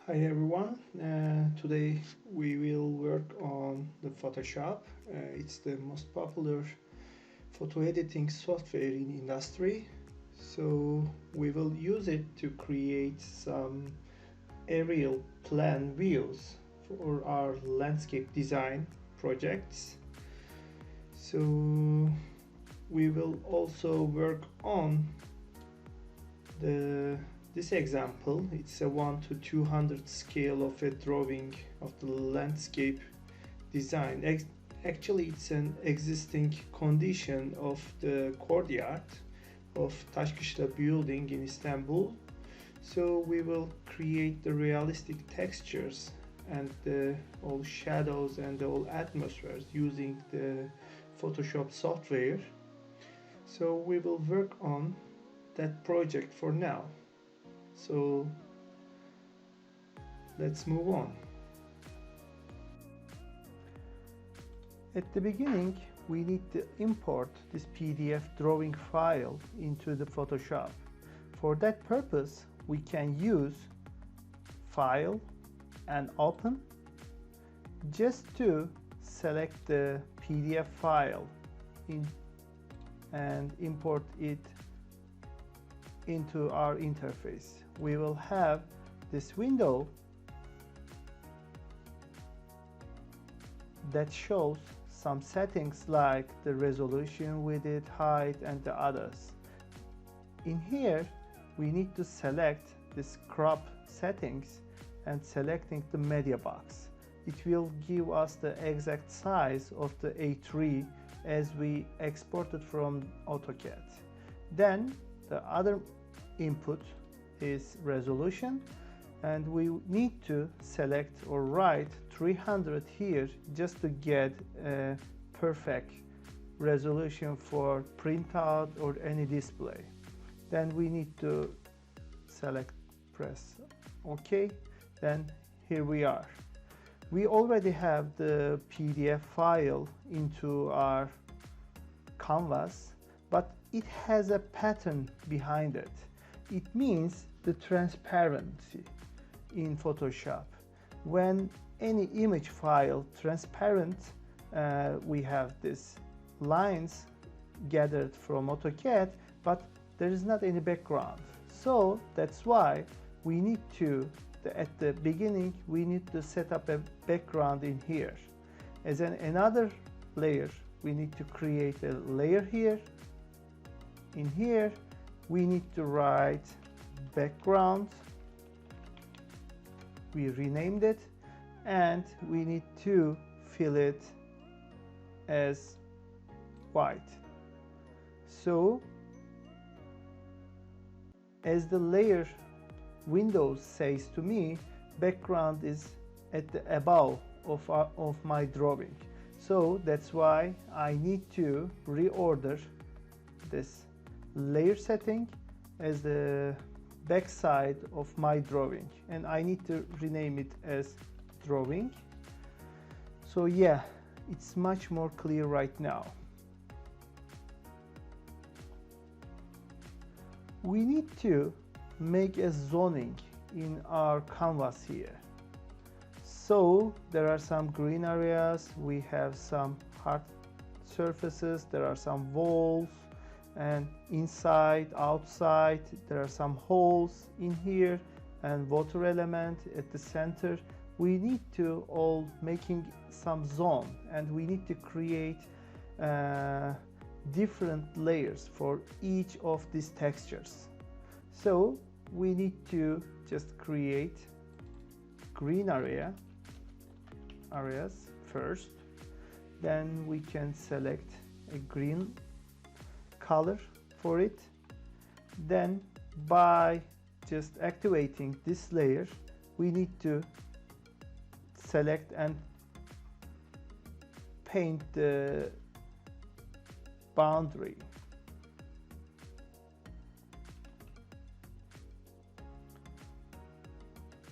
Hi everyone, today we will work on the Photoshop. It's the most popular photo editing software in industry. So we will use it to create some aerial plan views for our landscape design projects. So we will also work on the this example. It's a 1 to 200 scale of a drawing of the landscape design. Actually, it's an existing condition of the courtyard of Taşkışla building in Istanbul. So we will create the realistic textures and the all shadows and all atmospheres using the Photoshop software. So we will work on that project for now. So let's move on. At the beginning, we need to import this PDF drawing file into the Photoshop. For that purpose, we can use File and Open just to select the PDF file and import it into our interface. We will have this window that shows some settings like the resolution, width, height, and the others. In here, we need to select this crop settings and selecting the media box. It will give us the exact size of the A3 as we exported from AutoCAD. Then the other input is resolution, and we need to select or write 300 here just to get a perfect resolution for printout or any display. Then we need to press OK. Then here we are. We already have the PDF file into our canvas, but it has a pattern behind it. It means the transparency in Photoshop. When any image file transparent, we have these lines gathered from AutoCAD, but there is not any background. So that's why we need to, at the beginning, we need to set up a background in here. As another layer, we need to create a layer here. In here, we need to write background. We renamed it, and we need to fill it as white. So as the layer window says to me, background is at the above of my drawing. So that's why I need to reorder this layer setting as the back side of my drawing, and I need to rename it as drawing. So yeah, it's much more clear right now. We need to make a zoning in our canvas here. So there are some green areas, we have some hard surfaces, there are some walls, and inside, outside, there are some holes in here, and water element at the center. We need to all making some zone, and we need to create different layers for each of these textures. So we need to just create green areas first. Then we can select a green color for it. Then by just activating this layer, we need to select and paint the boundary.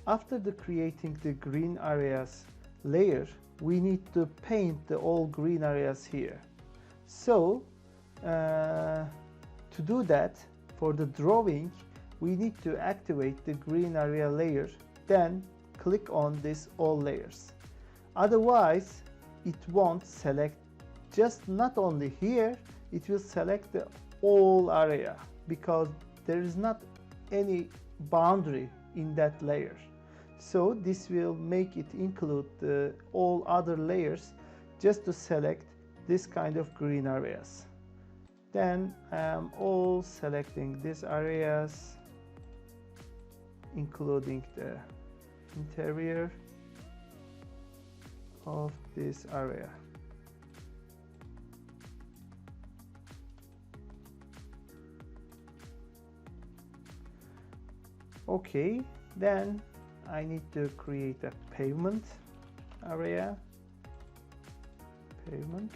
After creating the green areas layer, we need to paint the all green areas here. So to do that, for the drawing, we need to activate the green area layer, then click on this all layers. Otherwise, it won't select just not only here, it will select the whole area because there is not any boundary in that layer. So this will make it include the all other layers just to select this kind of green areas. Then I am all selecting these areas, including the interior of this area. Okay, then I need to create a pavement area, pavement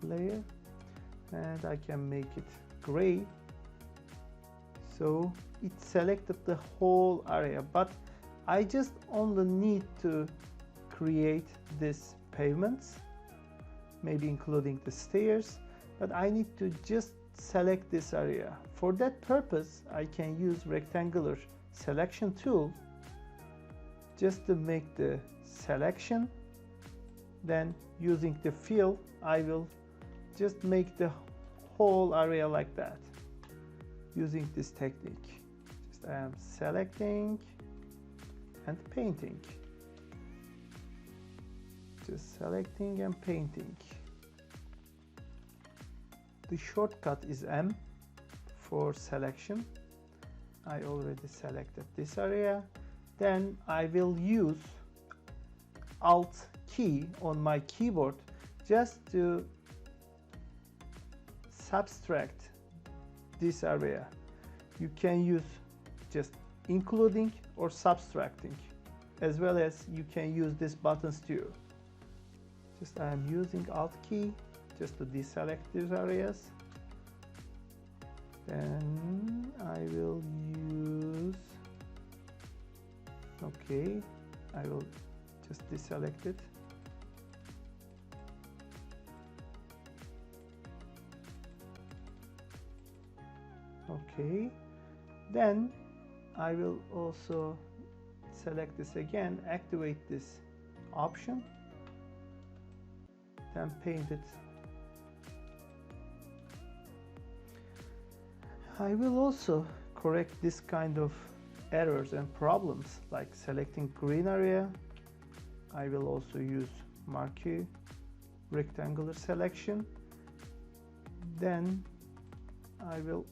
layer, and I can make it gray. So it selected the whole area, but I just only need to create this pavements, maybe including the stairs, but I need to just select this area. For that purpose, I can use rectangular selection tool just to make the selection. Then using the fill, I will just make the whole area like that using this technique. Just I am selecting and painting. Just selecting and painting. The shortcut is M for selection. I already selected this area. Then I will use Alt key on my keyboard just to subtract this area. You can use just including or subtracting, as well as you can use these buttons too. Just I am using Alt key just to deselect these areas. Then I will use, okay, I will just deselect it. Okay, then I will also select this again, activate this option, then paint it. I will also correct this kind of errors and problems like selecting green area. I will also use marquee rectangular selection. Then I will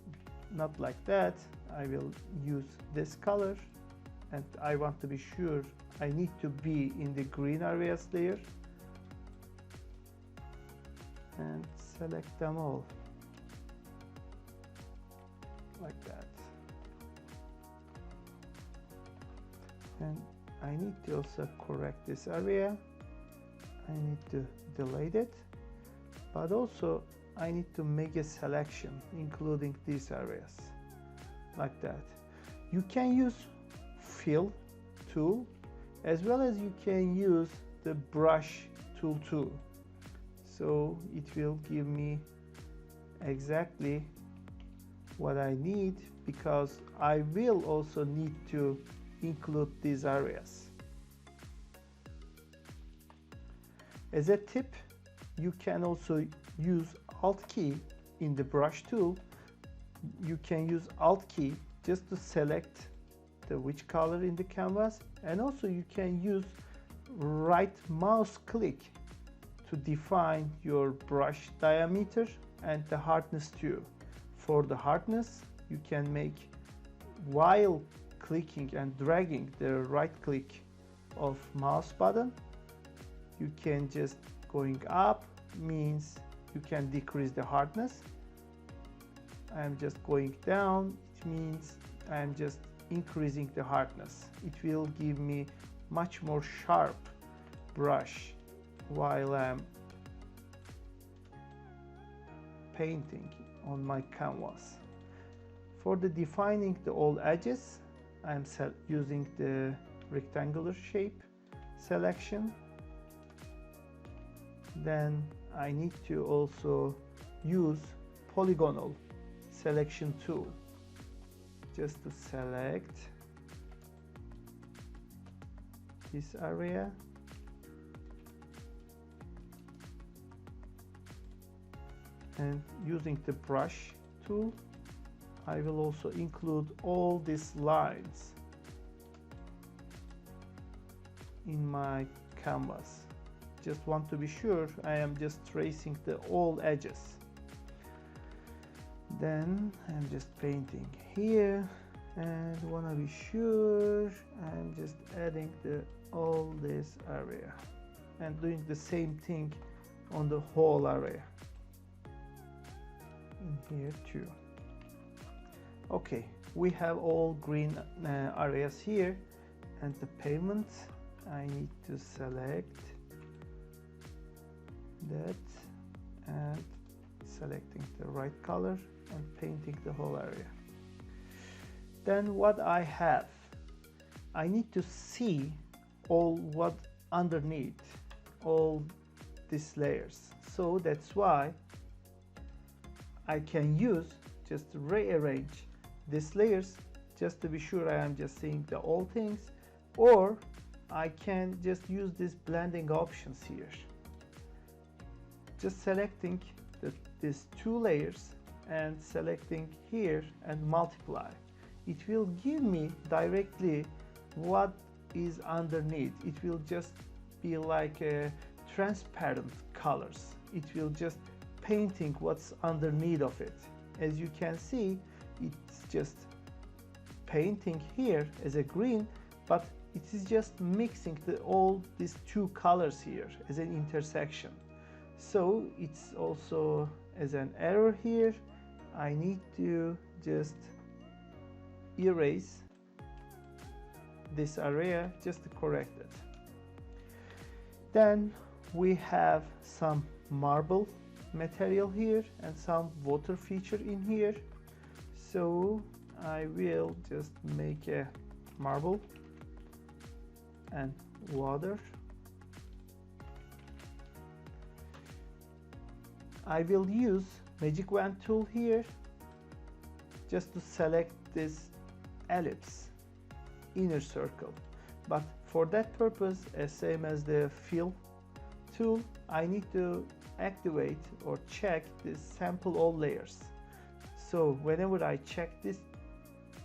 not like that. I will use this color, and I want to be sure I need to be in the green areas layer, and select them all like that. And I need to also correct this area. I need to delete it, but also I need to make a selection including these areas like that. You can use fill tool as well as you can use the brush tool too. So it will give me exactly what I need, because I will also need to include these areas. As a tip, you can also use Alt key in the brush tool. You can use Alt key just to select the which color in the canvas, and also you can use right mouse click to define your brush diameter and the hardness too. For the hardness, you can make while clicking and dragging the right click of mouse button. You can just going up means you can decrease the hardness. I'm just going down, it means I'm just increasing the hardness. It will give me much more sharp brush while I'm painting on my canvas. For the defining the all edges, I'm using the rectangular shape selection. Then I need to also use polygonal selection tool just to select this area. And using the brush tool, I will also include all these lines in my canvas. Just want to be sure I am just tracing the all edges. Then I'm just painting here, and want to be sure I'm just adding all this area and doing the same thing on the whole area in here too. Okay, we have all green areas here, and the pavement I need to select that and selecting the right color and painting the whole area. Then what I have, I need to see all what underneath all these layers. So that's why I can use just rearrange these layers just to be sure I am just seeing the all things, or I can just use these blending options here. Just selecting these two layers and selecting here and multiply. It will give me directly what is underneath. It will just be like a transparent colors. It will just painting what's underneath of it. As you can see, it's just painting here as a green, but it is just mixing all these two colors here as an intersection. So it's also as an error here. I need to just erase this area just to correct it. Then we have some marble material here and some water feature in here. So I will just make a marble and water. I will use magic wand tool here just to select this ellipse inner circle, but for that purpose, as same as the fill tool, I need to activate or check this sample all layers. So whenever I check this,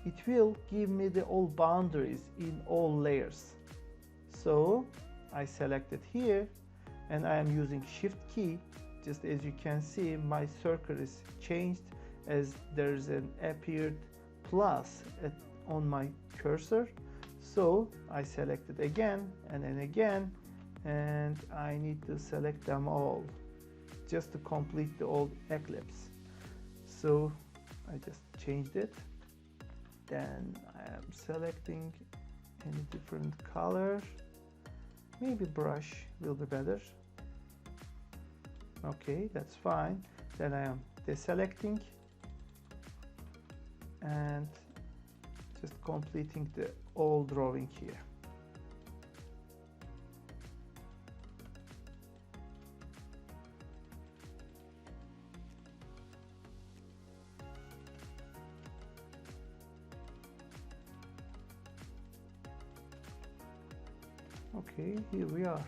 it will give me the all boundaries in all layers. So I select it here and I am using shift key. Just as you can see, my circle is changed as there's an appeared plus on my cursor. So I select it again and then again, and I need to select them all just to complete the old eclipse. So I just changed it. Then I am selecting any different color. Maybe brush will be better. Okay, that's fine. Then I am deselecting and just completing the all drawing here. Okay, here we are.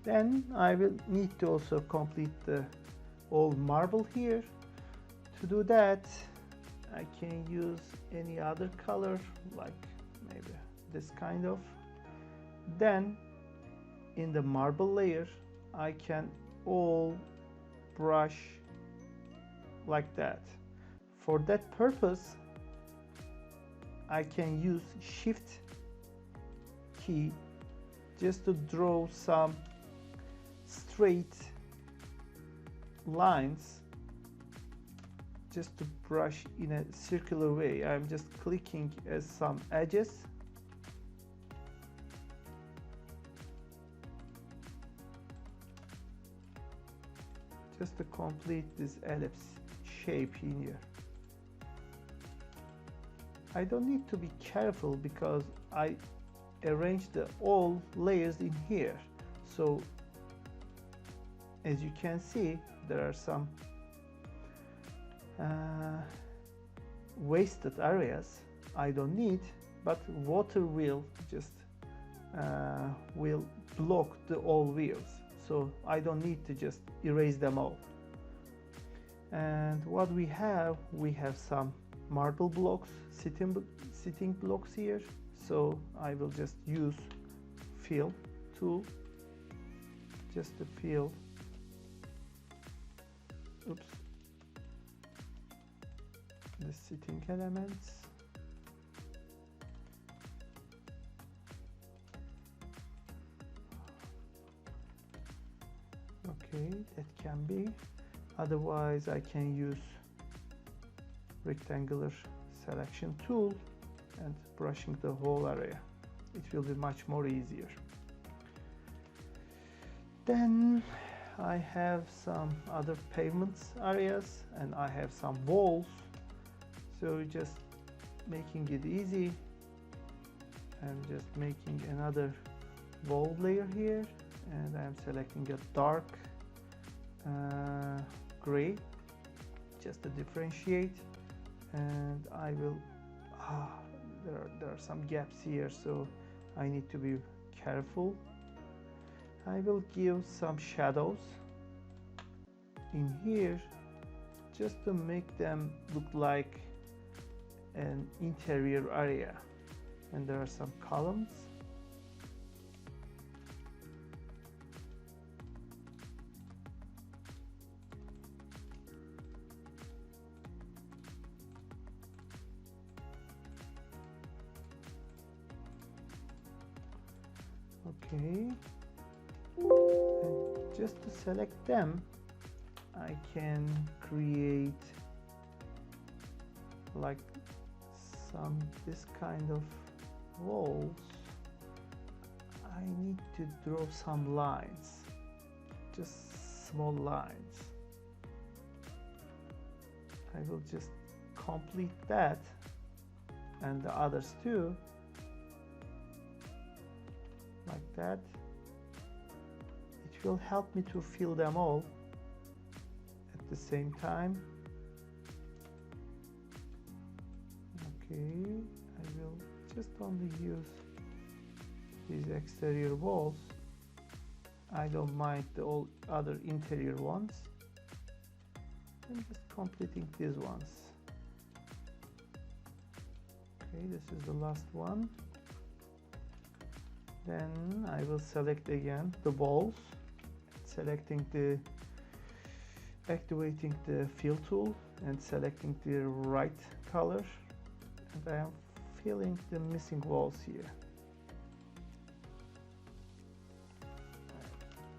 Then I will need to also complete the old marble here. To do that, I can use any other color, like maybe this kind of. Then in the marble layer, I can all brush like that. For that purpose, I can use shift key just to draw some straight lines, just to brush in a circular way. I'm just clicking as some edges. Just to complete this ellipse shape in here. I don't need to be careful because I arrange the all layers in here. So as you can see, there are some wasted areas I don't need, but water will just will block the all wheels, so I don't need to just erase them all. And what we have some marble blocks, sitting blocks here, so I will just use fill tool just to fill, oops, the sitting elements. Okay, that can be. Otherwise, I can use rectangular selection tool and brushing the whole area. It will be much more easier. Then I have some other pavements areas and I have some walls. So just making it easy, I'm just making another wall layer here, and I'm selecting a dark gray just to differentiate, and I will there are some gaps here, so I need to be careful. I will give some shadows in here just to make them look like an interior area, and there are some columns. Okay, and just to select them, I can create like this kind of walls. I need to draw some lines, just small lines. I will just complete that and the others too, like that. It will help me to fill them all at the same time. Okay, I will just only use these exterior walls. I don't mind the all other interior ones. I'm just completing these ones. Okay, this is the last one. Then I will select again the walls, activating the fill tool and selecting the right color, and I am filling the missing walls here.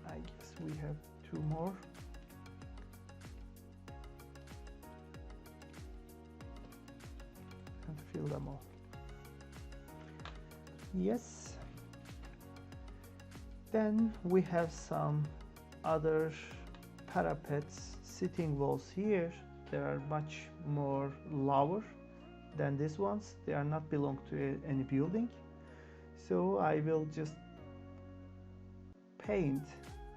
I guess we have two more. And fill them all. Yes. Then we have some other parapets, sitting walls here. They are much more lower than these ones. They are not belong to any building. So I will just paint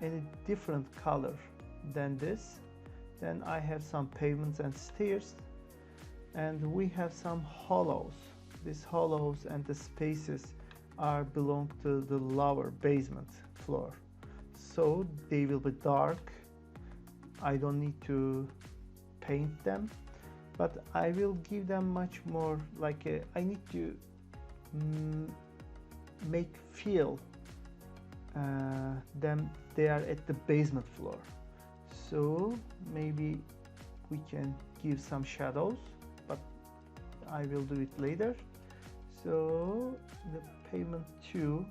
any different color than this. Then I have some pavements and stairs, and we have some hollows. These hollows and the spaces belong to the lower basement floor, so they will be dark. I don't need to paint them, but I will give them much more like I need to make feel them they are at the basement floor. So maybe we can give some shadows, but I will do it later. So the pavement 2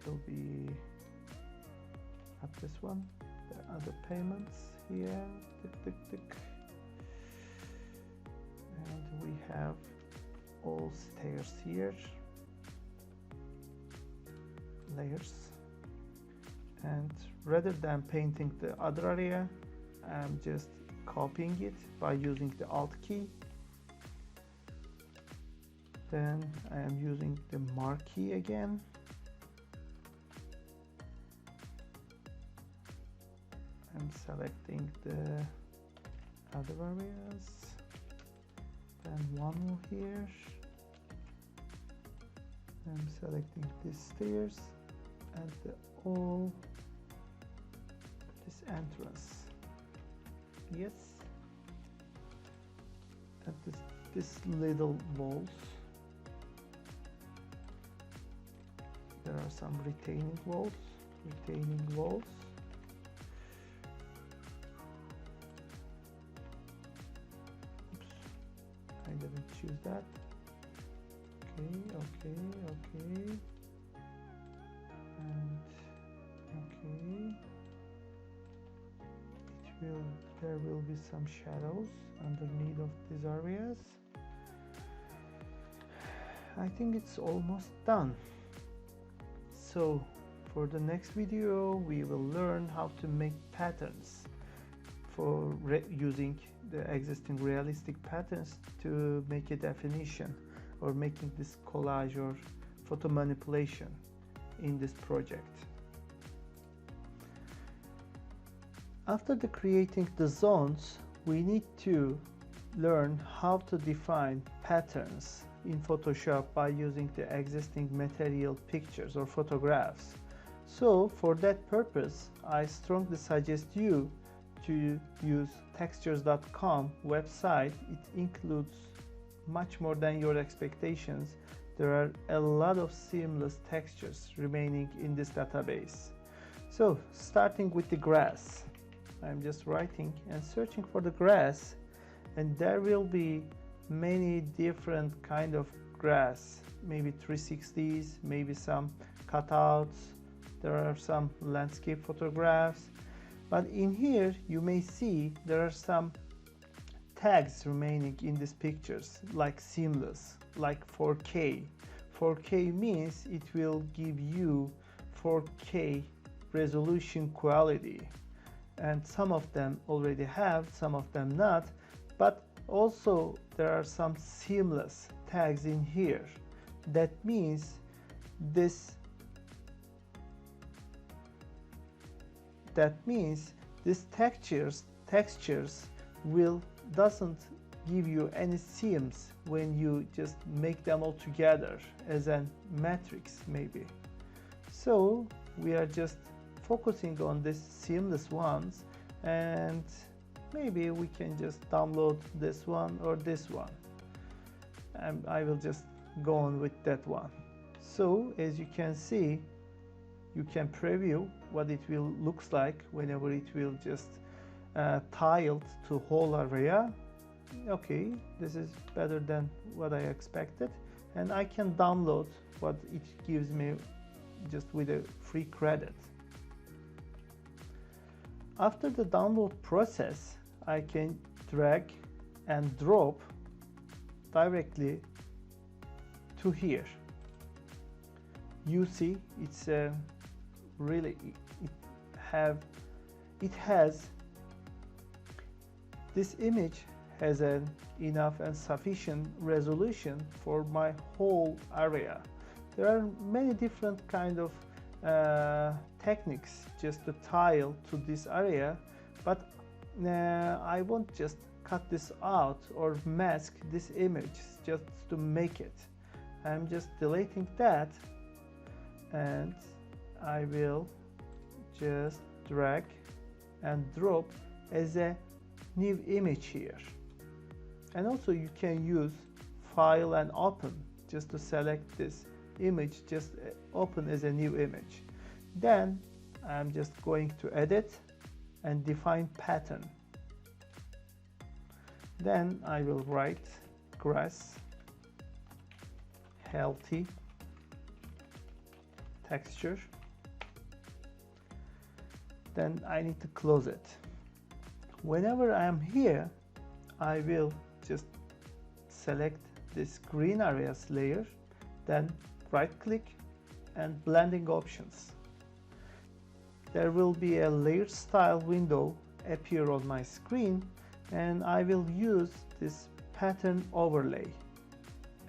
will be not this one, the other pavements here, and we have all stairs here, layers, and rather than painting the other area, I'm just copying it by using the Alt key. Then I am using the Mark key again. I'm selecting the other areas. Then one more here. I'm selecting these stairs and all this entrance. Yes. And this little walls. There are some retaining walls. Oops, I didn't choose that. Okay. And okay. There will be some shadows underneath of these areas. I think it's almost done. So for the next video we will learn how to make patterns for using the existing realistic patterns to make a definition or making this collage or photo manipulation in this project. After creating the zones, we need to learn how to define patterns in Photoshop by using the existing material pictures or photographs. So for that purpose, I strongly suggest you to use textures.com website. It includes much more than your expectations. There are a lot of seamless textures remaining in this database. So starting with the grass, I'm just writing and searching for the grass, and there will be many different kind of grass, maybe 360s, maybe some cutouts. There are some landscape photographs, but in here you may see there are some tags remaining in these pictures, like seamless, like 4K. 4K means it will give you 4K resolution quality, and some of them already have, some of them not, but also there are some seamless tags in here. That means this textures doesn't give you any seams when you just make them all together as a matrix maybe. So we are just focusing on these seamless ones, and maybe we can just download this one or this one, and I will just go on with that one. So as you can see, you can preview what it will looks like whenever it will just tiled to whole area. Okay, this is better than what I expected, and I can download what it gives me just with a free credit. After the download process, I can drag and drop directly to here. You see, it's really this image has an enough and sufficient resolution for my whole area. There are many different kind of techniques just to tile to this area, but I won't just cut this out or mask this image just to make it. I'm just deleting that, and I will just drag and drop as a new image here. And also you can use file and open just to select this image, just open as a new image. Then I'm just going to edit and define pattern. Then I will write grass healthy texture. Then I need to close it. Whenever I am here, I will just select this green areas layer, then right click and blending options. There will be a layer style window appear on my screen, and I will use this pattern overlay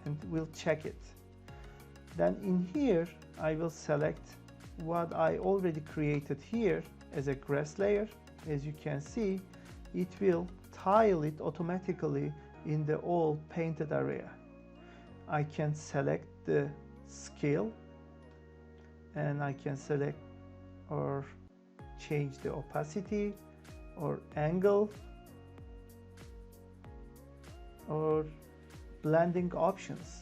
and we'll check it. Then in here I will select what I already created here as a grass layer. As you can see, it will tile it automatically in the all painted area. I can select the scale, and I can select or change the opacity or angle or blending options.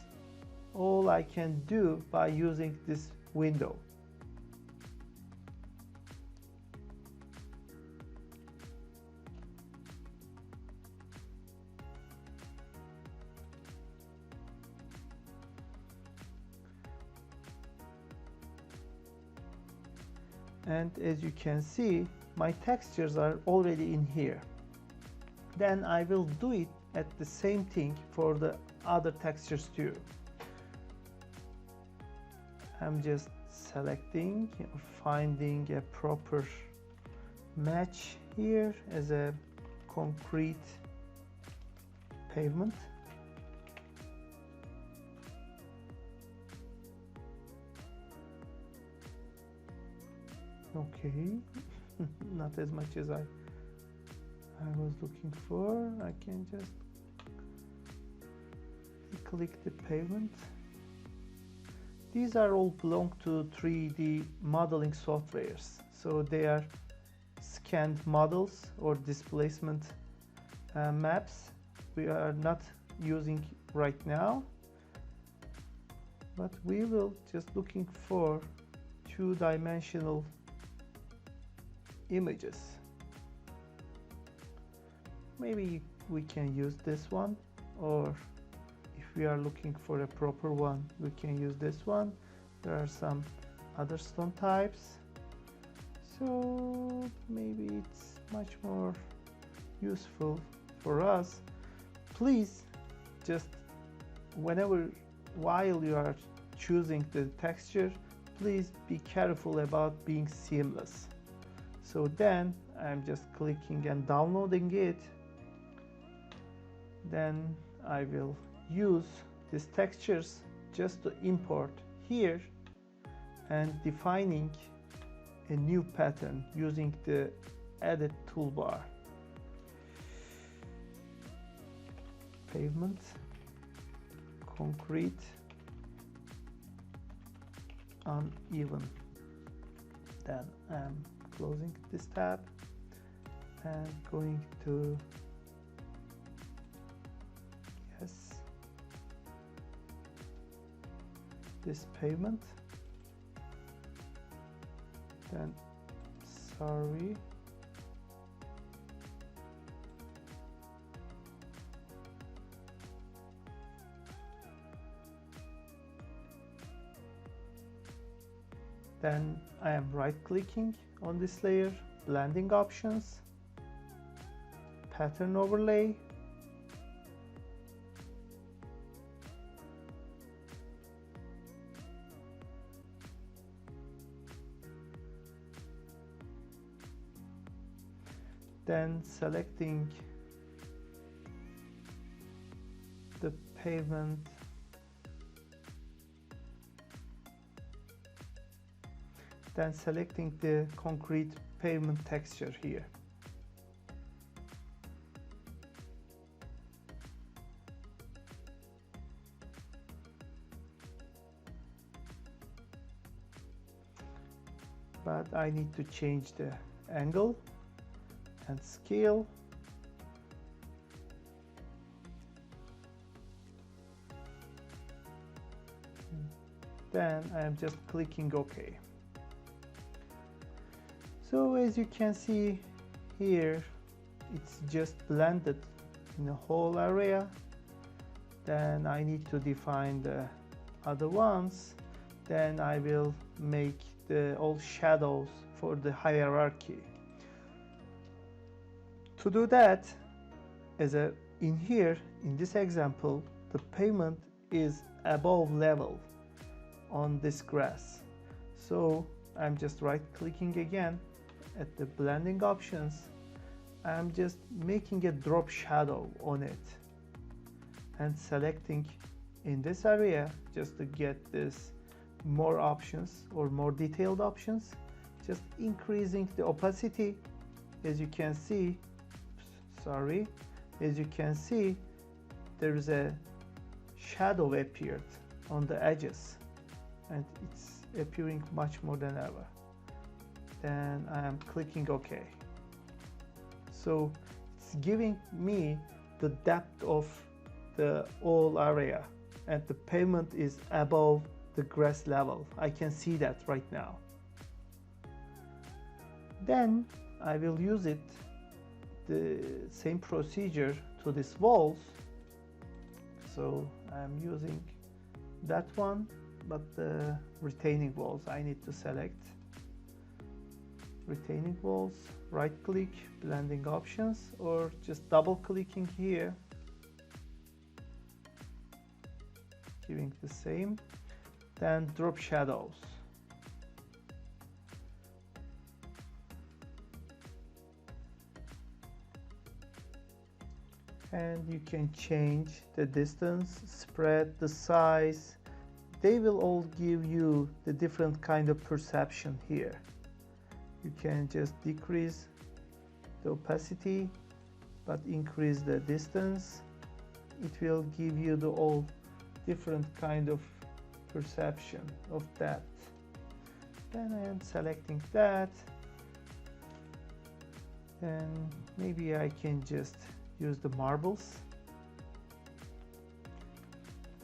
All I can do by using this window. And as you can see, my textures are already in here. Then I will do it at the same thing for the other textures too. I'm just selecting or finding a proper match here as a concrete pavement. Okay, not as much as I was looking for. I can just click the pavement. These are all belong to 3D modeling softwares, so they are scanned models or displacement maps. We are not using right now, but we will just looking for two-dimensional images. Maybe we can use this one, or if we are looking for a proper one, we can use this one. There are some other stone types, so maybe it's much more useful for us. Please just while you are choosing the texture, please be careful about being seamless. So then I'm just clicking and downloading it. Then I will use these textures just to import here and defining a new pattern using the edit toolbar. Pavement, concrete, uneven. Then I'm closing this tab and going to this pavement, then sorry, then I am right clicking on this layer, blending options, pattern overlay, then selecting the pavement, then selecting the concrete pavement texture here. But I need to change the angle and scale. Then I am just clicking OK. So as you can see here, it's just blended in the whole area. Then I need to define the other ones. Then I will make all shadows for the hierarchy. To do that, in here, in this example, the pavement is above level on this grass. So I'm just right clicking again at the blending options. I'm just making a drop shadow on it and selecting in this area just to get this more options or more detailed options, just increasing the opacity. As you can see, as you can see, there is a shadow appeared on the edges. and it's appearing much more than ever. Then I am clicking OK. So it's giving me the depth of the whole area, and the pavement is above the grass level. I can see that right now. Then I will use it, the same procedure to these walls. So I'm using that one, but the retaining walls I need to select. Retaining walls, right click, blending options, or just double clicking here, giving the same. Then drop shadows. And you can change the distance, spread, the size. They will all give you the different kind of perception here. You can just decrease the opacity, but increase the distance. It will give you the all different kind of perception of that. Then I am selecting that. Then maybe I can just use the marbles.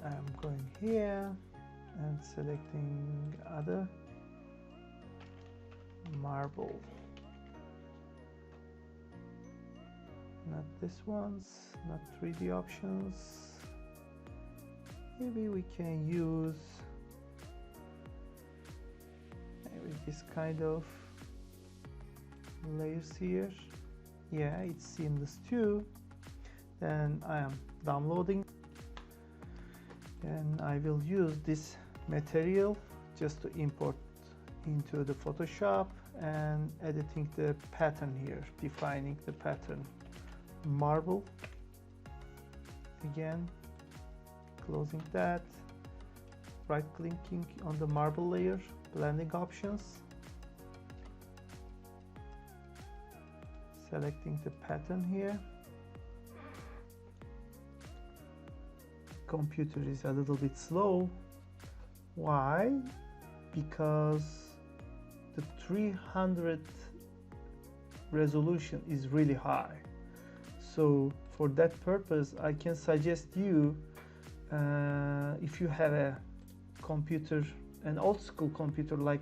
I'm going here and selecting other marble. Not this ones, not 3D options. Maybe we can use maybe this kind of layers here. Yeah, it's seamless too. Then I am downloading, and I will use this material just to import into the Photoshop and editing the pattern here, defining the pattern. Marble again, closing that, right clicking on the marble layer, blending options, selecting the pattern here. Computer is a little bit slow. Why? Because the 300 resolution is really high. So for that purpose, I can suggest you, if you have a computer, an old school computer like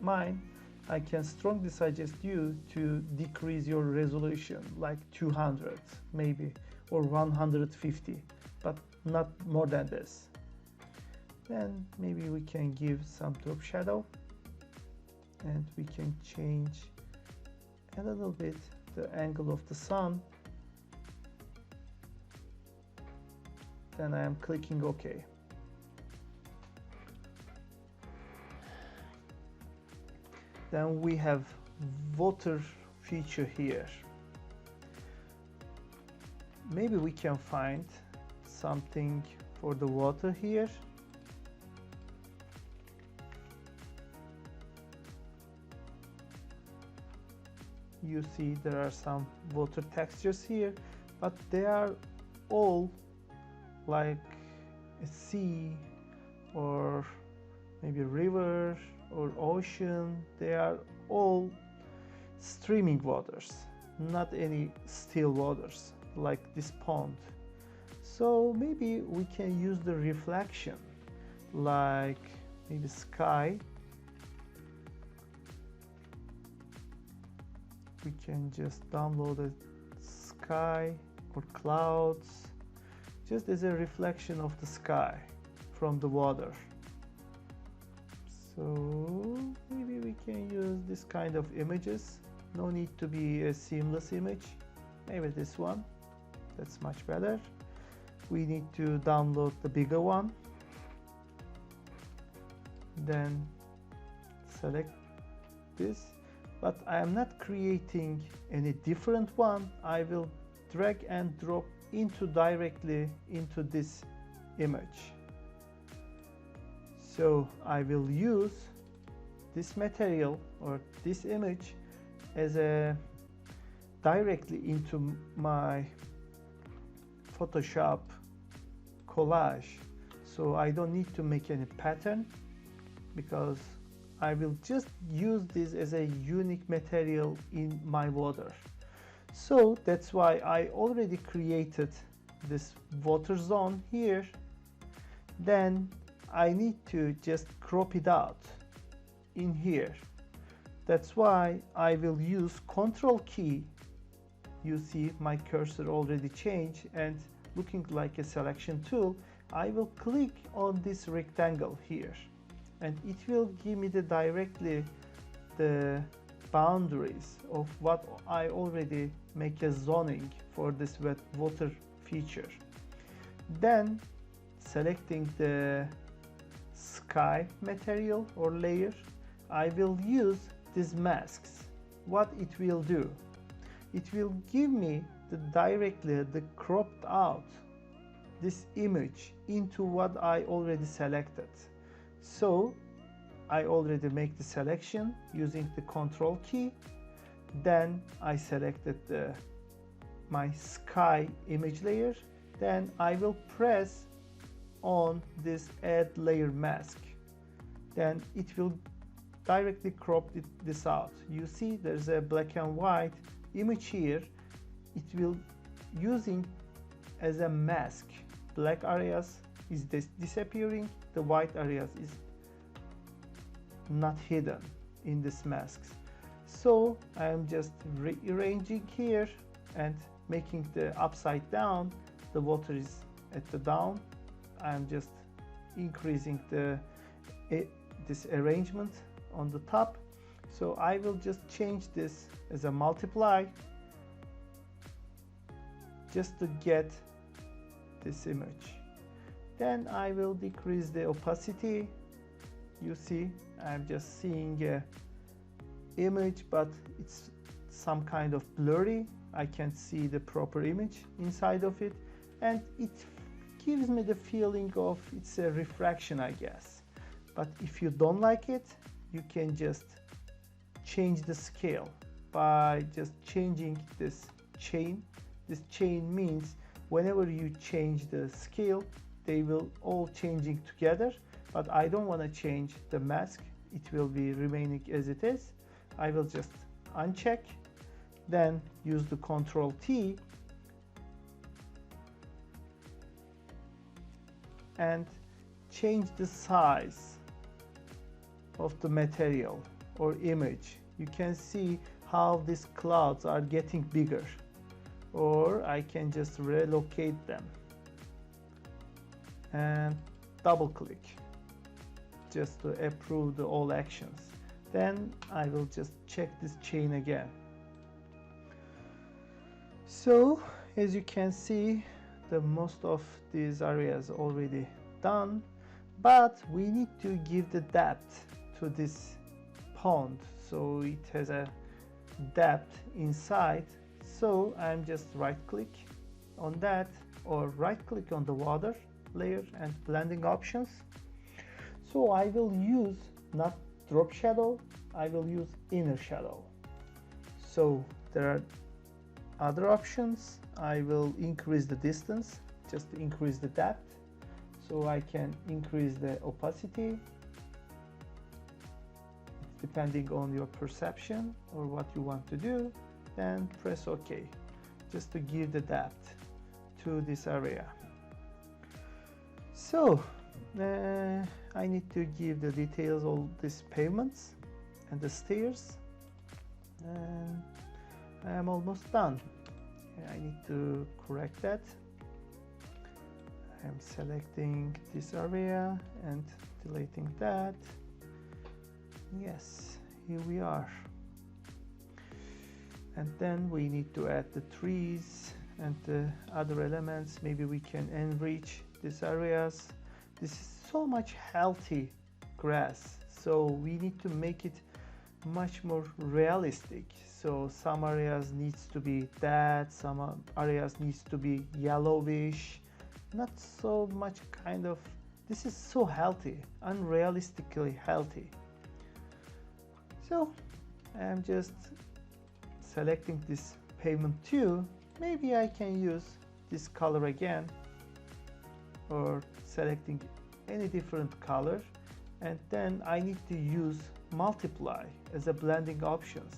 mine, I can strongly suggest you to decrease your resolution, like 200 maybe, or 150, but not more than this. Then maybe we can give some drop shadow, and we can change a little bit the angle of the sun. Then I am clicking OK. Then we have water feature here. Maybe we can find something for the water here. You see there are some water textures here, but they are all like a sea or maybe a river or ocean. They are all streaming waters, not any still waters like this pond. So maybe we can use the reflection, like maybe sky. We can just download a sky or clouds, just as a reflection of the sky from the water. So maybe we can use this kind of images. No need to be a seamless image. Maybe this one, that's much better. We need to download the bigger one. Then select this. But I am not creating any different one. I will drag and drop directly into this image. So I will use this material or this image as a directly into my Photoshop collage. So I don't need to make any pattern. because I will just use this as a unique material in my water. So that's why I already created this water zone here. Then I need to just crop it out in here. That's why I will use Control key. You see my cursor already changed and looking like a selection tool. I will click on this rectangle here and it will give me directly the boundaries of what I already make a zoning for this wet water feature. Then selecting the sky material or layer, I will use these masks. What it will do, it will give me directly the cropped out this image into what I already selected. So I already make the selection using the Control key. Then I selected my sky image layer. Then I will press on this add layer mask. Then it will directly crop this out. You see there's a black and white image here. It will using as a mask. Black areas is disappearing, the white areas is not hidden in this masks. So I am just rearranging here and making the upside down. The water is at the down. I am just increasing this arrangement on the top. So I will just change this as a multiply just to get this image. Then I will decrease the opacity. You see I'm just seeing a image but it's some kind of blurry. I can't see the proper image inside of it and it gives me the feeling of it's a refraction, I guess. But if you don't like it, you can just change the scale by just changing this chain. This chain means whenever you change the scale, they will all changing together. But I don't want to change the mask. It will be remaining as it is. I will just uncheck, then use the Control T and change the size of the material or image. You can see how these clouds are getting bigger, or I can just relocate them and double click just to approve all actions. Then I will just check this chain again. So as you can see, the most of these areas already done, but we need to give the depth to this pond so it has a depth inside. So I'm just right click on that or right click on the water layer and blending options. So I will use not drop shadow, I will use inner shadow. So there are other options. I will increase the distance just to increase the depth. So I can increase the opacity depending on your perception or what you want to do. Then press OK just to give the depth to this area. So I need to give the details of these pavements and the stairs, and I am almost done. I need to correct that. I am selecting this area and deleting that. Yes, here we are. And then we need to add the trees and the other elements. Maybe we can enrich these areas. This is so much healthy grass, so we need to make it much more realistic. So some areas needs to be that, some areas needs to be yellowish, not so much kind of, this is so healthy, unrealistically healthy. So I'm just selecting this pavement too. Maybe I can use this color again, or selecting any different color and then I need to use multiply as a blending options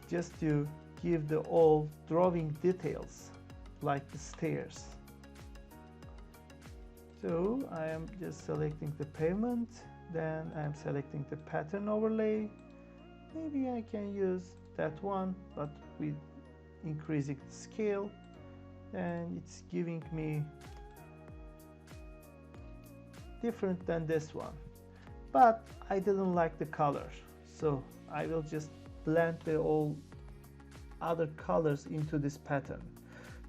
just to give the all drawing details like the stairs. So I am just selecting the pavement, then I am selecting the pattern overlay. Maybe I can use that one, but with increasing the scale, and it's giving me different than this one. But I didn't like the color, so I will just blend the all other colors into this pattern.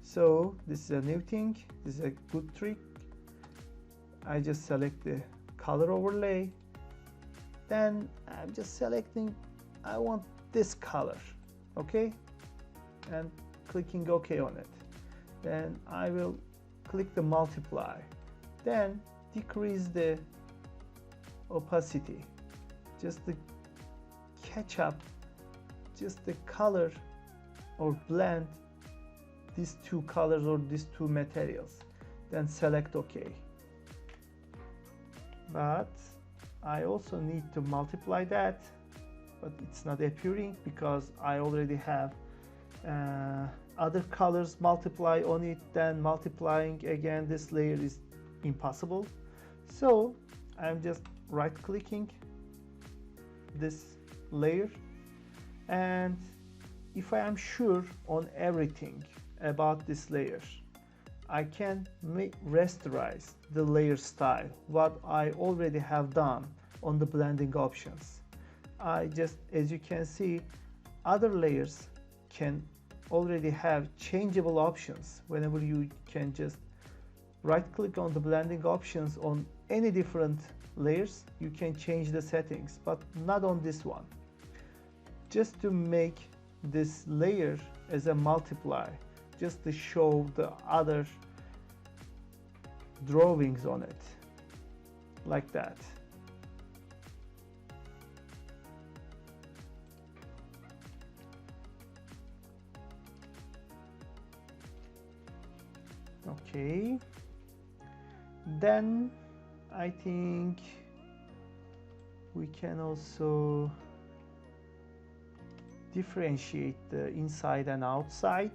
So this is a new thing, this is a good trick. I just select the color overlay, then I'm just selecting, I want this color, okay, and clicking OK on it. Then I will click the multiply, then decrease the opacity just to catch up just the color or blend these two colors or these two materials, then select OK. But I also need to multiply that, but it's not appearing because I already have other colors multiply on it. Then multiplying again this layer is impossible, so I'm just right clicking this layer, and if I am sure on everything about this layer, I can rasterize the layer style, what I already have done on the blending options. I just, as you can see, other layers can already have changeable options. Whenever you can just right click on the blending options on any different layers, you can change the settings, but not on this one. Just to make this layer as a multiply, just to show the other drawings on it, like that. Okay, then I think we can also differentiate the inside and outside.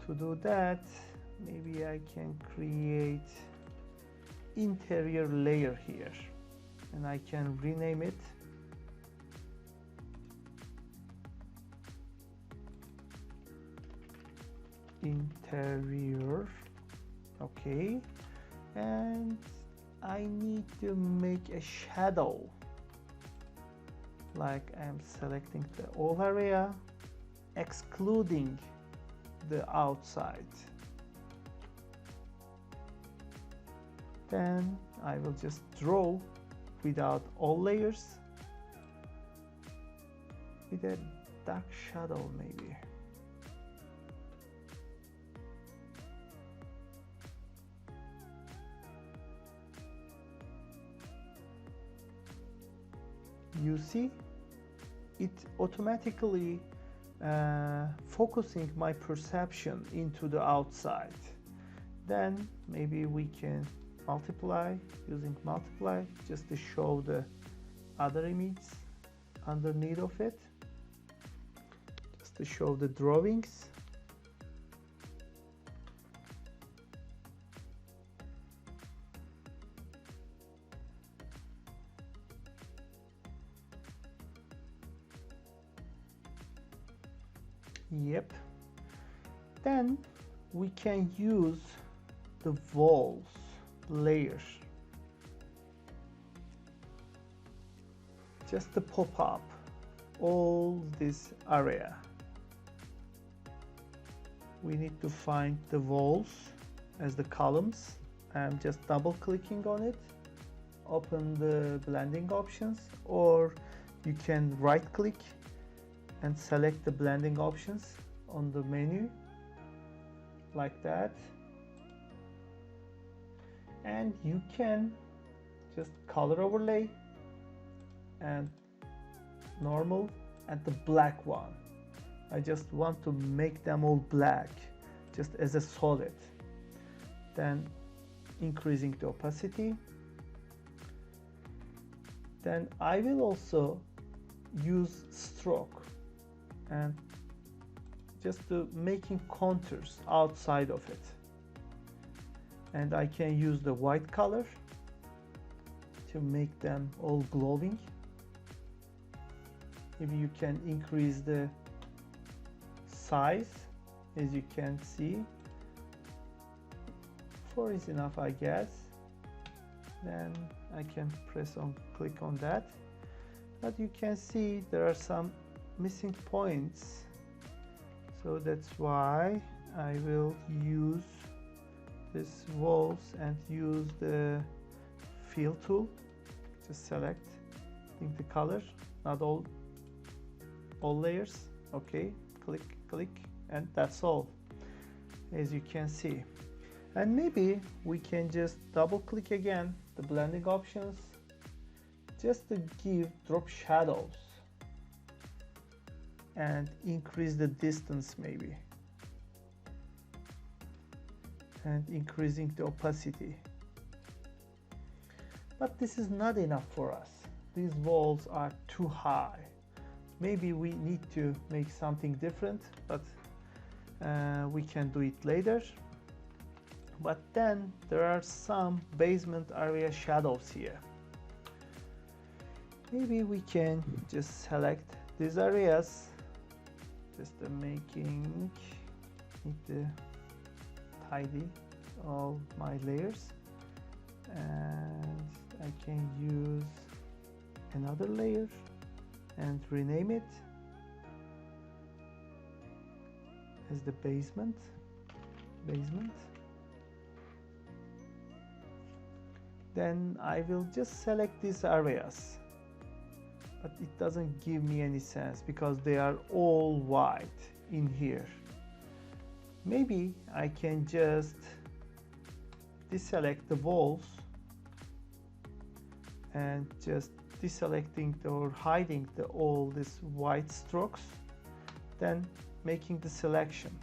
To do that, maybe I can create interior layer here, and I can rename it interior. Okay, and I need to make a shadow, like I'm selecting the all area, excluding the outside. Then I will just draw without all layers with a dark shadow maybe. You see, it automatically focusing my perception into the outside. Then maybe we can multiply, using multiply, just to show the other image underneath of it, just to show the drawings. Yep. Then we can use the walls layer just to pop up all this area. We need to find the walls as the columns. I'm just double clicking on it, open the blending options, or you can right click and select the blending options on the menu like that, and you can just color overlay and normal and the black one. I just want to make them all black just as a solid, then increasing the opacity, Then I will also use stroke and just to making contours outside of it. And I can use the white color to make them all glowing. Maybe you can increase the size, as you can see. 4 is enough, I guess. Then I can click on that. But you can see there are some missing points. So that's why I will use this walls and use the fill tool. Just select, I think, the color, not all layers. Okay, click, and that's all, as you can see. And maybe we can just double click again the blending options just to give drop shadows and increase the distance maybe, and increasing the opacity. But this is not enough for us. These walls are too high. Maybe we need to make something different, but we can do it later. But then there are some basement area shadows here. Maybe we can just select these areas, just need to tidy all my layers, and I can use another layer and rename it as the basement. Then I will just select these areas, but it doesn't give me any sense because they are all white in here. Maybe I can just deselect the walls and just deselecting or hiding all these white strokes, then making the selection.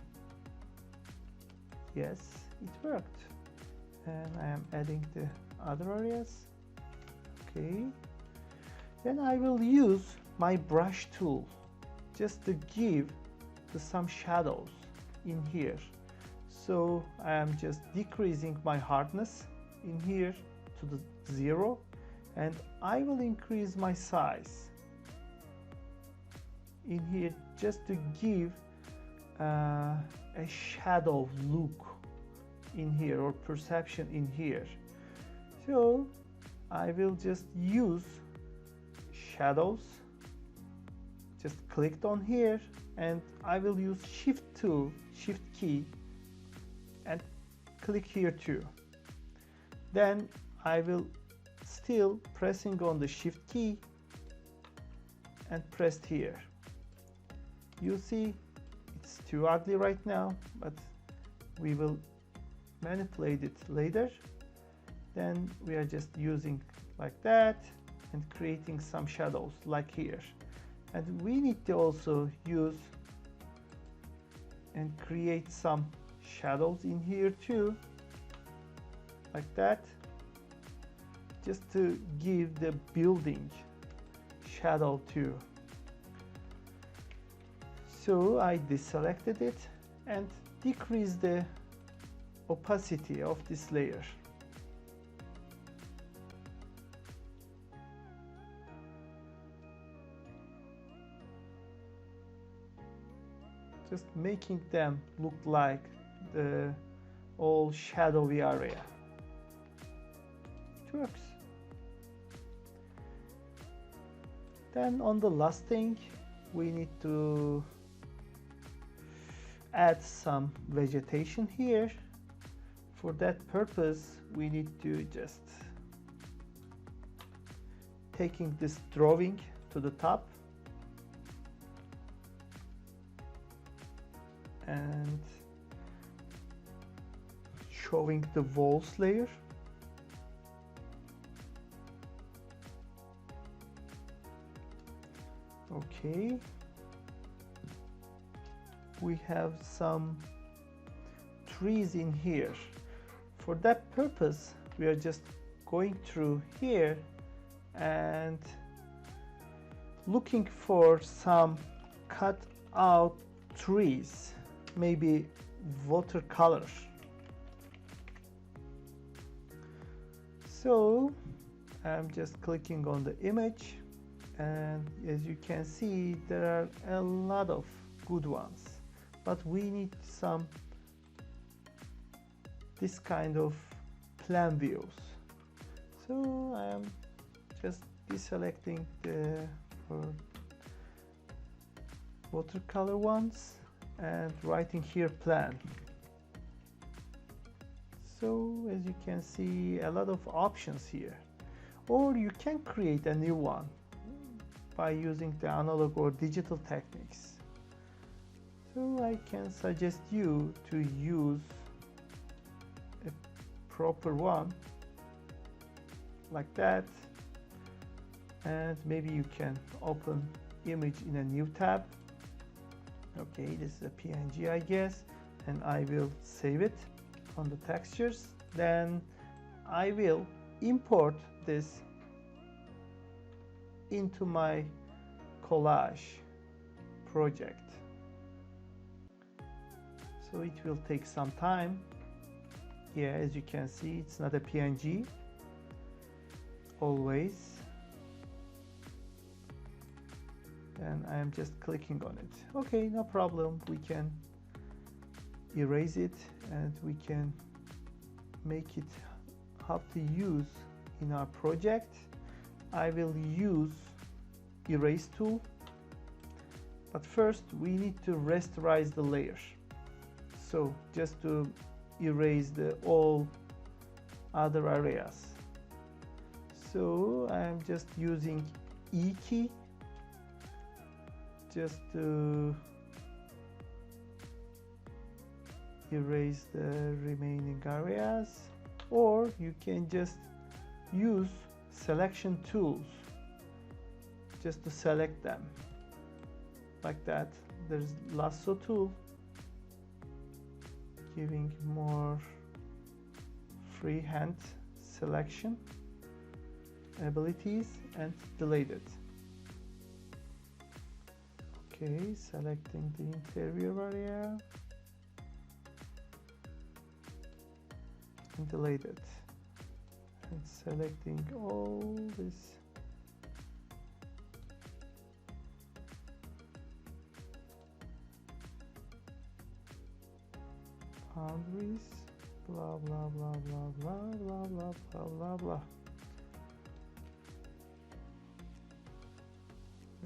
Yes, it worked. And I am adding the other areas. Okay, then I will use my brush tool just to give some shadows in here. So I am just decreasing my hardness in here to the 0, and I will increase my size in here just to give a shadow look in here, or perception in here. So I will just use shadows, just clicked on here, and I will use shift key and click here too. Then I will still pressing on the shift key and pressed here. You see it's too ugly right now, but we will manipulate it later. Then we are just using like that and creating some shadows like here. And we need to also use and create some shadows in here too, like that, just to give the building shadow too. So I deselected it and decreased the opacity of this layer. Just making them look like the all shadowy area. It works. Then on the last thing, we need to add some vegetation here. For that purpose, we need to just taking this drawing to the top and showing the walls layer. Okay, we have some trees in here. For that purpose, we are just going through here and looking for some cut out trees, maybe watercolor. So I'm just clicking on the image, and as you can see, there are a lot of good ones, but we need some this kind of plan views. So I am just deselecting the watercolor ones and writing here plan. So as you can see, a lot of options here, or you can create a new one by using the analog or digital techniques. So I can suggest you to use a proper one like that, and maybe you can open image in a new tab. Okay, this is a PNG, I guess, and I will save it on the textures. Then I will import this into my collage project. So it will take some time. Yeah, as you can see, it's not a PNG always. And I am just clicking on it. Okay, no problem. We can erase it and we can make it how to use in our project. I will use erase tool, but first we need to rasterize the layer. So just to erase the all other areas. So I am just using E key just to erase the remaining areas, or you can just use selection tools just to select them like that. There's lasso tool giving more freehand selection abilities, and delete it. Okay, selecting the interior area and delete it, and selecting all this. Boundaries, blah blah blah blah blah blah blah blah blah blah.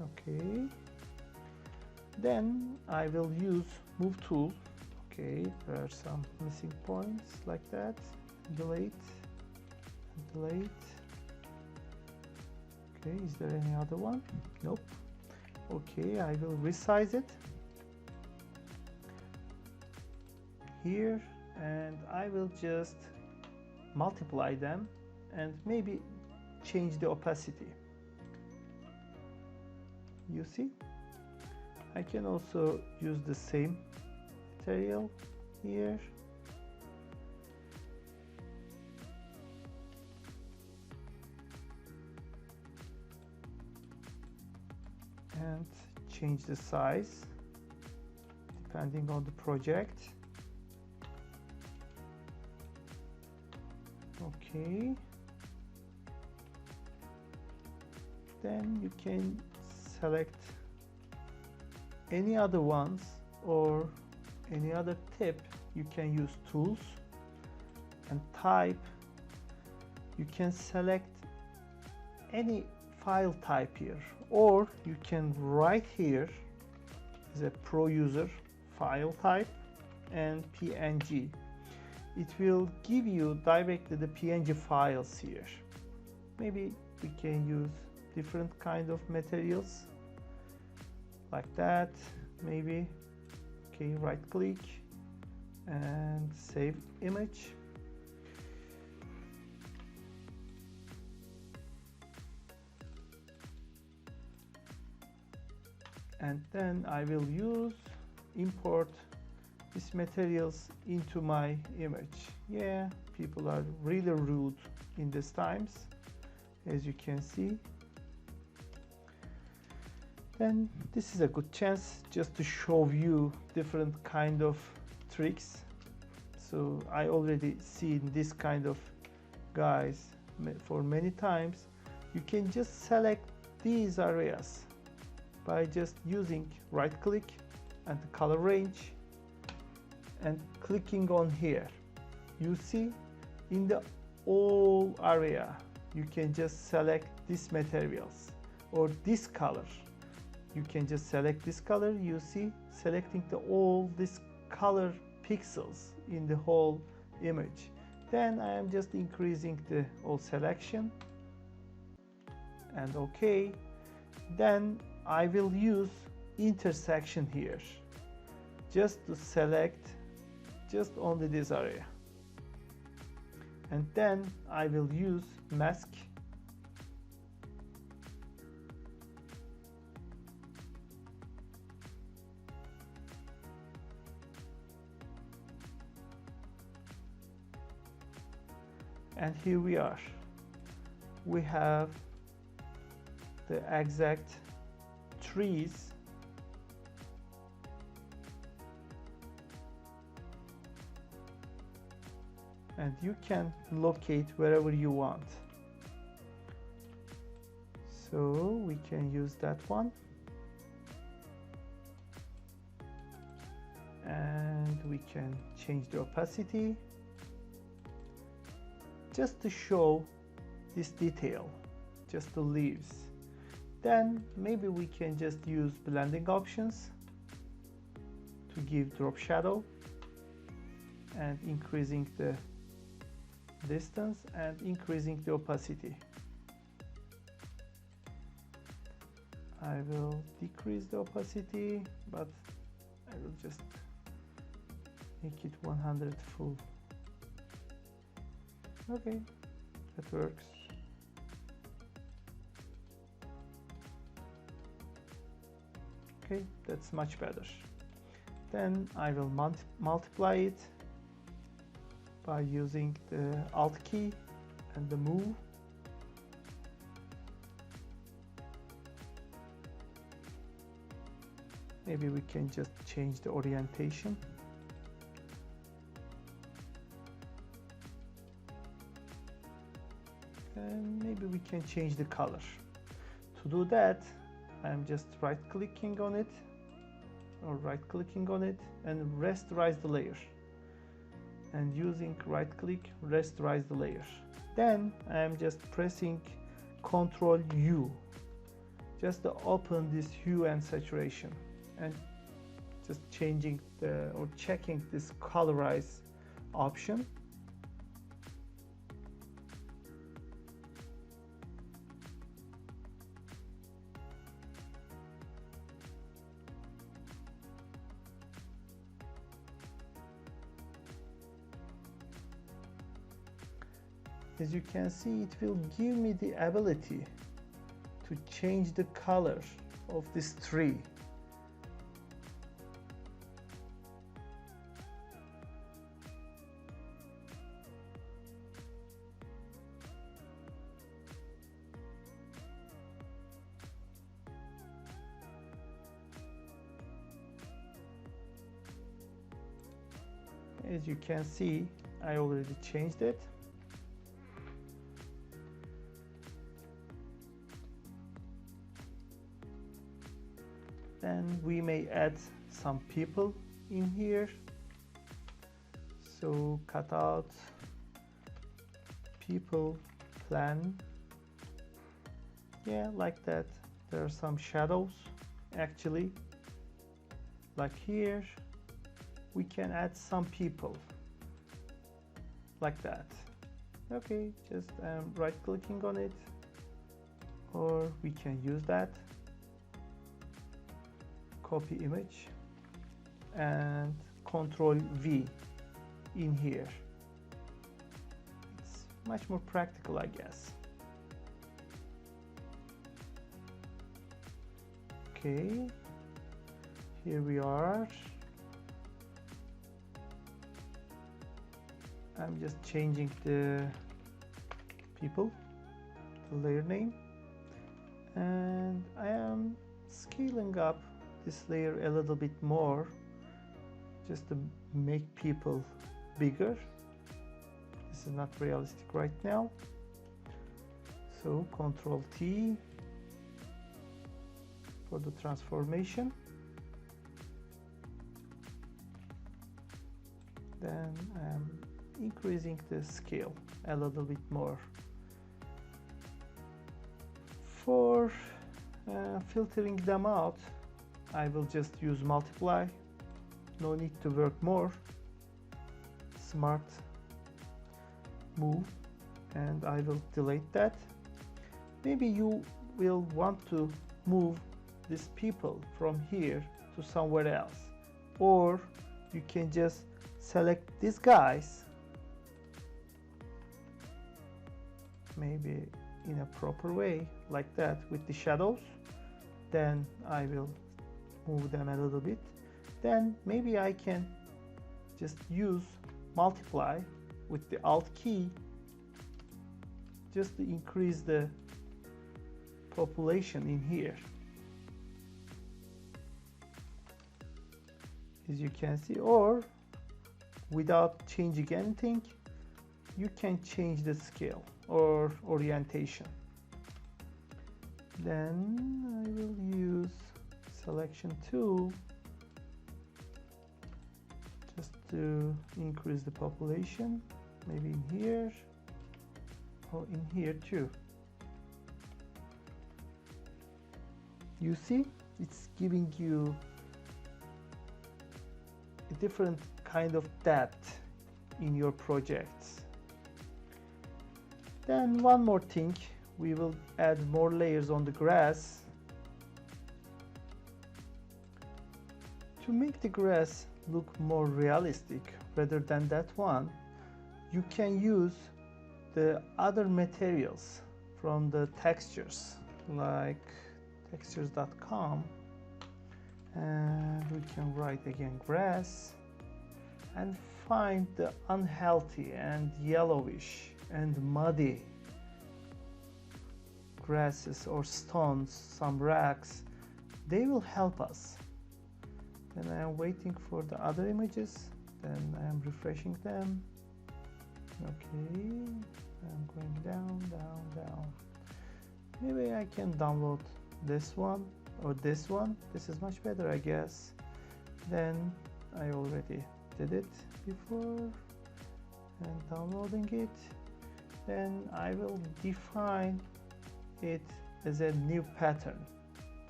Okay, then I will use move tool. Okay, there are some missing points like that. Delete and delete. Okay, is there any other one? Nope. Okay, I will resize it here, and I will just multiply them and maybe change the opacity. You see, I can also use the same material here. And change the size depending on the project. Okay. Then you can select any other ones or any other tip. You can use tools and type. You can select any file type here, or you can write here as a pro user file type and PNG. It will give you directly the PNG files here. Maybe we can use different kind of materials like that, maybe. Okay, right click and save image. And then I will use import these materials into my image. Yeah, people are really rude in these times. as you can see. Then this is a good chance just to show you different kind of tricks. So I already seen this kind of guys for many times. You can just select these areas by just using right click and the color range and clicking on here. You see in the all area you can just select these materials or this color. You can just select this color. You see selecting all this color pixels in the whole image. Then I am just increasing the all selection and OK. Then I will use intersection here just to select just only this area, and then I will use mask and here we are. We have the exact trees and you can locate wherever you want. So we can use that one and we can change the opacity just to show this detail, just the leaves. Then maybe we can just use blending options to give drop shadow and increasing the distance and increasing the opacity. I will decrease the opacity, but I will just make it 100 full. Okay, that works. Okay, that's much better. Then I will multiply it by using the Alt key and the move. Maybe we can just change the orientation. And maybe we can change the color. To do that, I'm just right clicking on it or right clicking on it and rasterize the layer, and using right click rasterize the layer. Then I'm just pressing Ctrl U just to open this hue and saturation and just changing the or checking this colorize option. As you can see, it will give me the ability to change the color of this tree. As you can see, I already changed it. Then we may add some people in here. So cut out people, plan. Yeah, like that. There are some shadows actually. Like here, we can add some people like that. Okay, just right clicking on it, or we can use that. Copy image and Ctrl V in here. It's much more practical, I guess. Okay, here we are. I'm just changing the people. the layer name, and I am scaling up this layer a little bit more just to make people bigger. This is not realistic right now, so Ctrl T for the transformation. Then I'm increasing the scale a little bit more. For filtering them out, I will just use multiply. No need to work more. Smart move, and I will delete that. Maybe you will want to move these people from here to somewhere else, or you can just select these guys, maybe in a proper way like that with the shadows. Then I will move them a little bit. Then maybe I can just use multiply with the Alt key just to increase the population in here. As you can see, or without changing anything, you can change the scale or orientation. Then I will use selection tool just to increase the population, maybe in here or in here too. You see, it's giving you a different kind of depth in your projects. Then one more thing, we will add more layers on the grass. To make the grass look more realistic rather than that one, you can use the other materials from the textures, like textures.com, and we can write again grass and find the unhealthy and yellowish and muddy grasses or stones, some rocks. They will help us. Then I am waiting for the other images, then I am refreshing them. Okay, I'm going down, down, down. Maybe I can download this one or this one. This is much better, I guess. Then I already did it before, and downloading it. Then I will define it as a new pattern.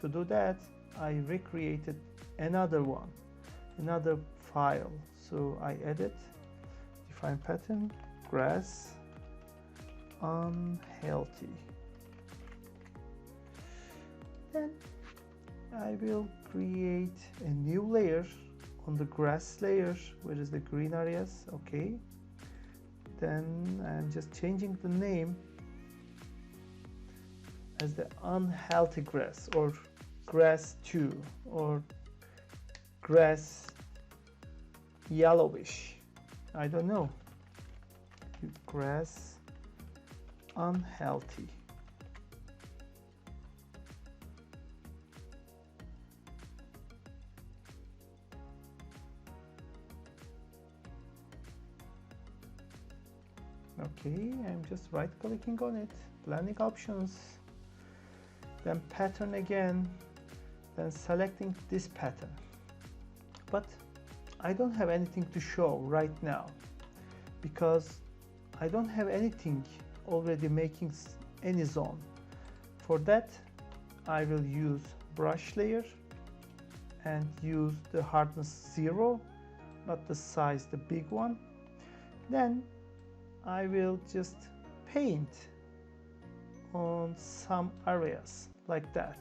To do that, I recreated another one, another file. So I edit, define pattern, grass, unhealthy. Then I will create a new layer on the grass layer. Where is the green areas? Okay. Then I'm just changing the name as the unhealthy grass, or grass 2, or grass yellowish. I don't know. Grass unhealthy. Okay, I'm just right clicking on it, blending options, then pattern again, then selecting this pattern. But I don't have anything to show right now because I don't have anything already making any zone. For that, I will use brush layer and use the hardness 0, not the size, the big one. Then I will just paint on some areas like that.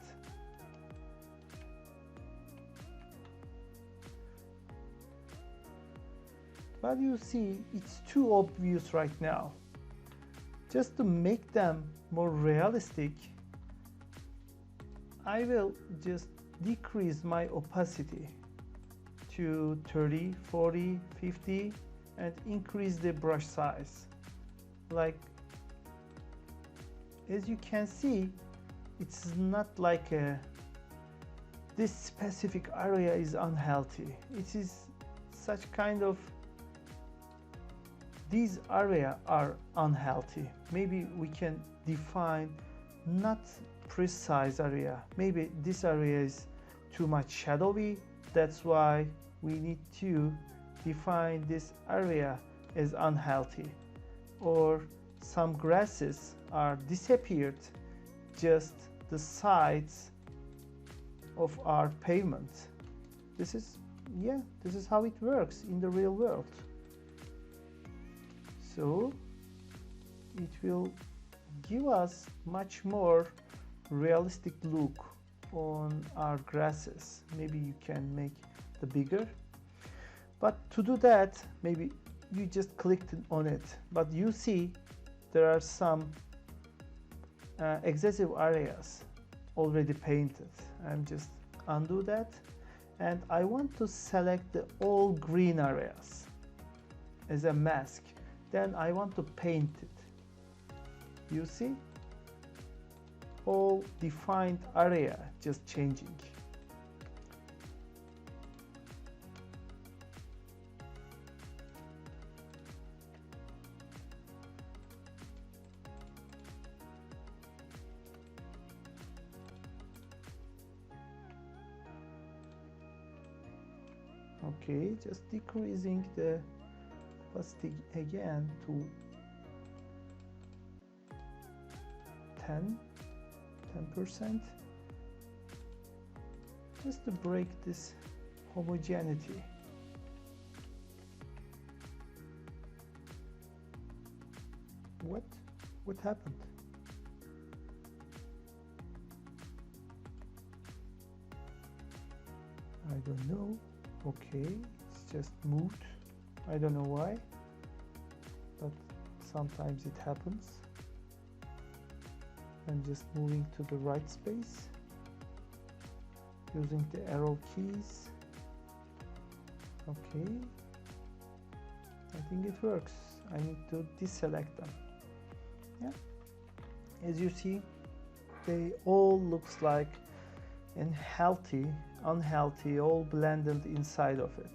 But you see, it's too obvious right now. Just to make them more realistic, I will just decrease my opacity to 30, 40, 50 and increase the brush size, like as you can see, it's not like this specific area is unhealthy. It is such kind of, these areas are unhealthy. Maybe we can define not precise area. Maybe this area is too much shadowy. That's why we need to define this area as unhealthy. Or some grasses are disappeared, just the sides of our pavement. This is how it works in the real world. So it will give us much more realistic look on our grasses. Maybe you can make the bigger, but to do that, maybe you just clicked on it, but you see there are some excessive areas already painted. I'm just undo that, and I want to select the all green areas as a mask. Then I want to paint it. You see, all defined area just changing. Okay, just decreasing the opacity again to 10%, just to break this homogeneity. What happened? I don't know. Okay, it's just moved. I don't know why, but sometimes it happens. I'm just moving to the right space using the arrow keys. Okay, I think it works. I need to deselect them. Yeah, as you see, they all looks like unhealthy, all blended inside of it.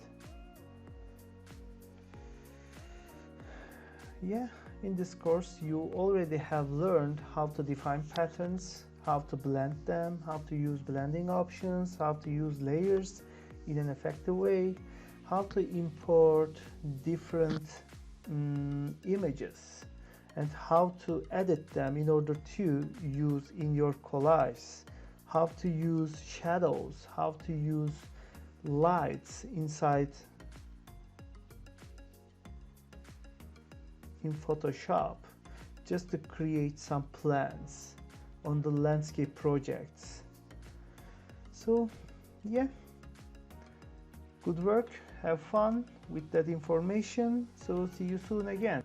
Yeah, in this course you already have learned how to define patterns, how to blend them, how to use blending options, how to use layers in an effective way, how to import different images, and how to edit them in order to use in your collage, how to use shadows, how to use lights inside in Photoshop, just to create some plans on the landscape projects. So yeah, good work, have fun with that information. So see you soon again.